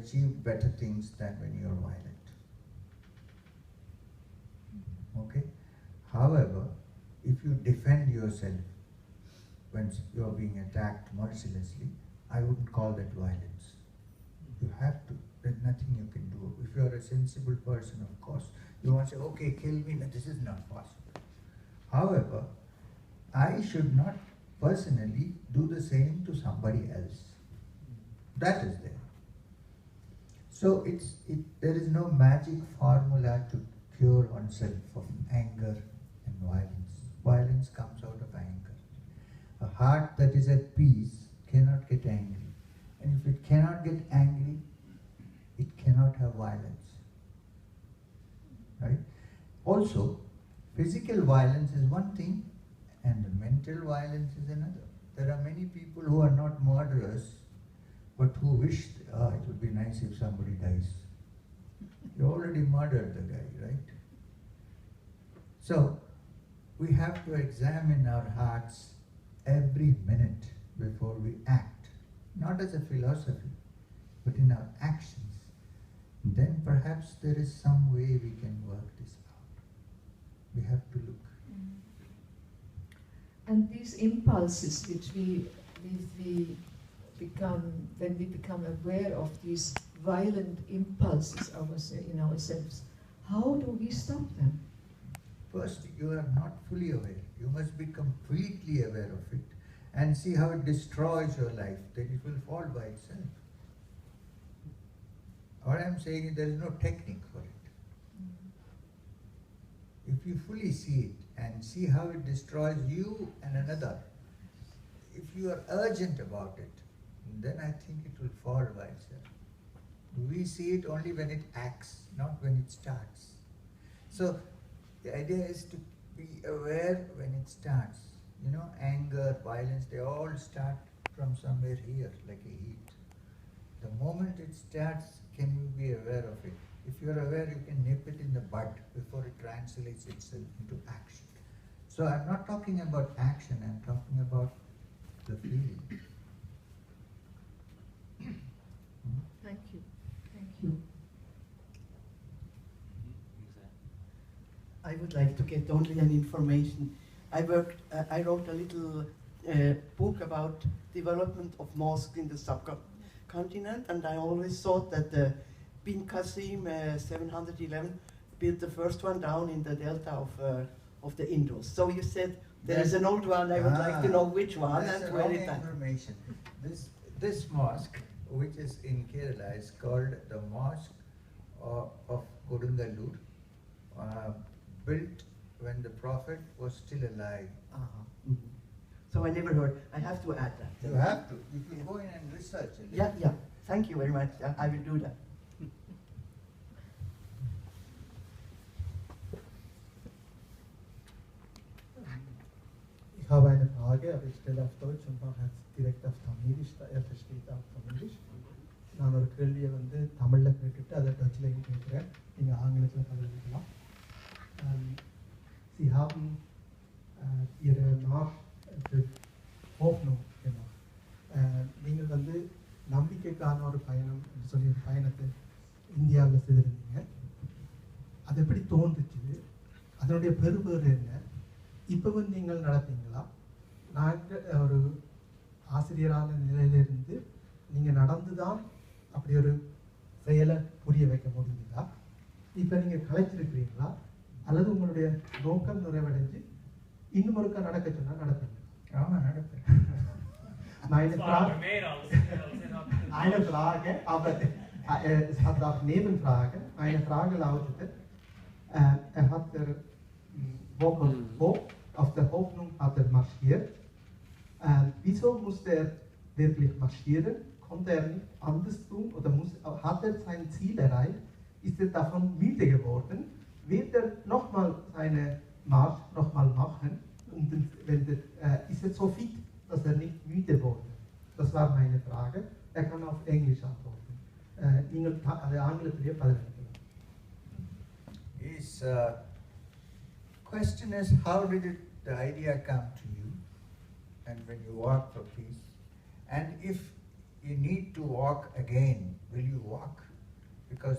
achieve better things than when you're violent. Okay? However, if you defend yourself when you're being attacked mercilessly, I wouldn't call that violence. You have to. There's nothing you can do. If you're a sensible person, of course, you won't say, okay, kill me. No, this is not possible. However, I should not personally do the same to somebody else. That is there. So there is no magic formula to cure oneself of anger and violence. Violence comes out of anger. A heart that is at peace cannot get angry. And if it cannot get angry, it cannot have violence. Right? Also, physical violence is one thing and the mental violence is another. There are many people who are not murderers but who wish, it would be nice if somebody dies. You already murdered the guy, right? So, we have to examine our hearts every minute before we act. Not as a philosophy, but in our actions. Then perhaps there is some way we can work this out. We have to look. And these impulses which we become, when we become aware of these violent impulses in ourselves, how do we stop them? First, you are not fully aware. You must be completely aware of it and see how it destroys your life. Then it will fall by itself. What I am saying is there is no technique for it. If you fully see it and see how it destroys you and another, if you are urgent about it, then I think it will fall by itself. We see it only when it acts, not when it starts. So the idea is to be aware when it starts. You know, anger, violence, they all start from somewhere here, like a heat. The moment it starts, can you be aware of it? If you're aware, you can nip it in the bud before it translates itself into action. So I'm not talking about action, I'm talking about the feeling. Thank you. Thank you. I would like to get only an information. I wrote a little book about development of mosques in the subcontinent, and I always thought that Bin Qasim 711 built the first one down in the delta of the Indus. So you said there is an old one. I would like to know which one and where it is. Information. This mosque, which is in Kerala, is called the Mosque of Kodungalur, built when the Prophet was still alive. So I never heard. I have to add that. You have to. You can go in and research it. Yeah. Thank you very much. I will do that. Ich habe eine Frage, aber ich stelle auf Deutsch und mache jetzt direkt auf Tamilisch, da er versteht auch Tamilisch. நான் ஒரு கேள்வியை வந்து தமிழில் கேட்டுட்டு அதை டச்சிலையும் கேட்குறேன். நீங்கள் ஆங்கிலத்தில் பதிலளிக்கலாம். Sie haben Ihre Hoffnung gemacht. நீங்கள் வந்து நம்பிக்கைக்கான ஒரு பயணம் என்று சொல்லி ஒரு பயணத்தை இந்தியாவில் செய்திருந்தீங்க. அது எப்படி தோன்றுச்சு? அதனுடைய பெறுபேறு என்ன? இப்பவும் நீங்கள் நடத்தீங்களா? நாங்கள் ஒரு ஆசிரியரான நிலையிலிருந்து நீங்கள் நடந்து தான் அப்படி ஒரு செயலை புரிய வைக்க முடியுங்களா? இப்போ நீங்கள் கலைச்சிருக்கிறீங்களா? அல்லது உங்களுடைய நோக்கம் நிறைவடைஞ்சு இன்னும் ஒருக்கா நடக்க சொன்னால் நடப்பீங்க? ஆமாம், நடப்பேன். Eine Frage, aber es hat auch Nebenfragen. Meine Frage lautete, hat der auf der Hoffnung hat er marschiert. Wieso musste er wirklich marschieren? Konnte er nicht anders tun oder hat er sein Ziel erreicht? Ist er davon müde geworden? Wird er nochmal seine Marsch nochmal machen? Und ist er so fit, dass er nicht müde wurde? Das war meine Frage. Er kann auf Englisch antworten. His question is, how did the idea come to you and when you walk for peace? And if you need to walk again, will you walk? Because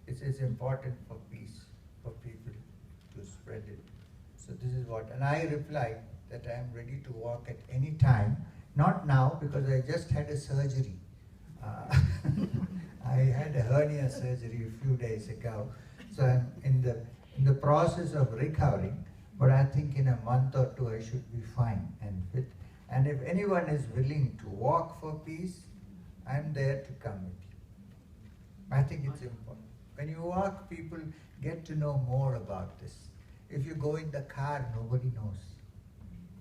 it is important for peace, for people to spread it. So this is what, and I replied that I am ready to walk at any time, not now because I just had a surgery. I had a hernia surgery a few days ago, so I'm in the process of recovering, but I think in a month or two I should be fine and fit. And if anyone is willing to walk for peace, I'm there to come with you. I think it's important. When you walk, people get to know more about this. If you go in the car, nobody knows.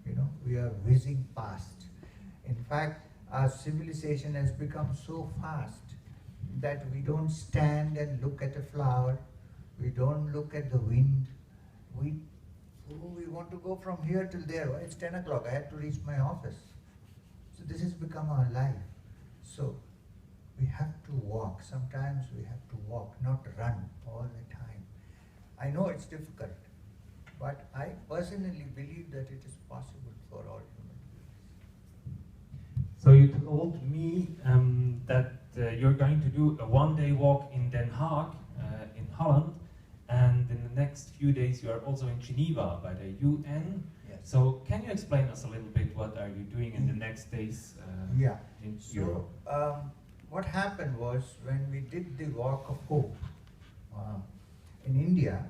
You know, we are whizzing past. In fact, our civilization has become so fast that we don't stand and look at a flower, we don't look at the wind. We want to go from here till there. It's 10 o'clock, I have to reach my office. So this has become our life. So we have to walk. Sometimes we have to walk, not run all the time. I know it's difficult, but I personally believe that it is possible for all human beings. So you told me that you're going to do a one-day walk in Den Haag, in Holland, and in the next few days you are also in Geneva by the UN. Yes. So can you explain us a little bit what are you doing in the next days in Europe? What happened was when we did the Walk of Hope in India,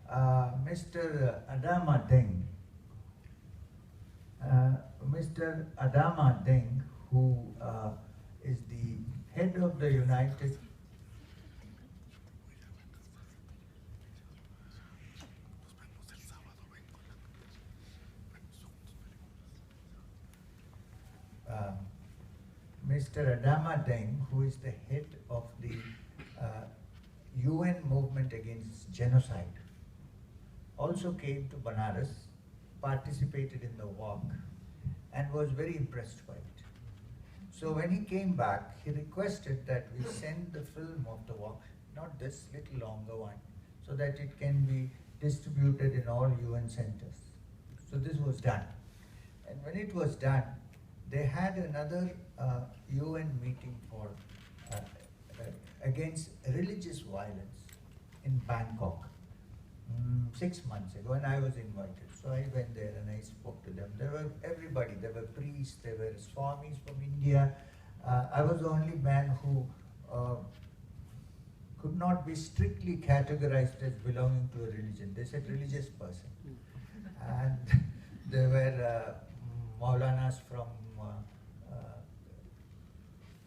Mr. Adama Deng, who is the head of the United Mr. Adama Deng, who is the head of the UN movement against genocide, also came to Banaras, participated in the walk, and was very impressed by it. So when he came back, he requested that we send the film of the walk, not this little longer one, so that it can be distributed in all UN centers. So this was done. And when it was done, they had another UN meeting for against religious violence in Bangkok 6 months ago, and I was invited. So I went there and I spoke to them. There were everybody. There were priests, there were Swamis from India. I was the only man who could not be strictly categorized as belonging to a religion. They said religious person. And there were Maulanas from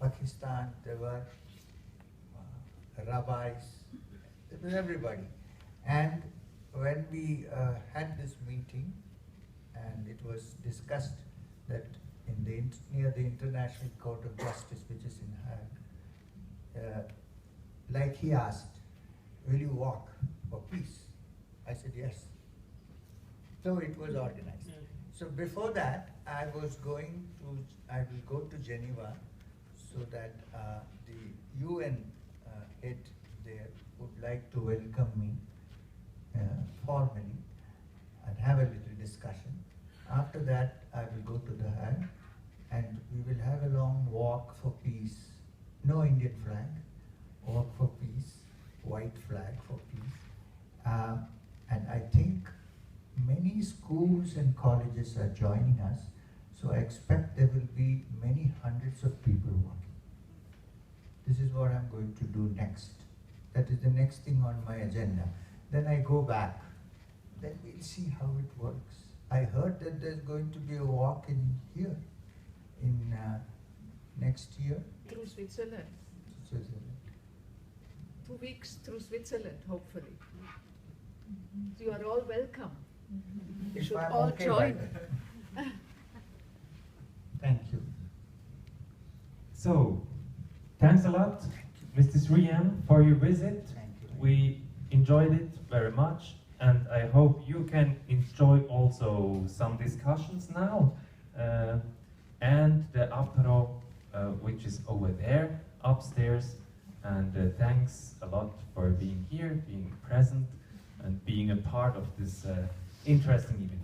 Pakistan, there were rabbis, there was everybody. And when we had this meeting, and it was discussed that in near the International Court of Justice, which is in Hague, like he asked, will you walk for peace? I said yes. So it was organized. So before that, I will go to Geneva, so that the UN head there would like to welcome me formally and have a little discussion. After that, I will go to The Hague and we will have a long walk for peace. No Indian flag, walk for peace, white flag for peace. And I think many schools and colleges are joining us, so I expect there will be many hundreds of people walking. This is what I'm going to do next. That is the next thing on my agenda. Then I go back. Then we'll see how it works. I heard that there's going to be a walk in here, in next year. Through Switzerland. Switzerland. 2 weeks through Switzerland, hopefully. You are all welcome. You If should I'm all okay join. by that. Thank you. So, thanks a lot, Mr. Sriyan, for your visit. Thank you. We enjoyed it very much, and I hope you can enjoy also some discussions now, and the apero, which is over there, upstairs. And thanks a lot for being here, being present, and being a part of this interesting evening.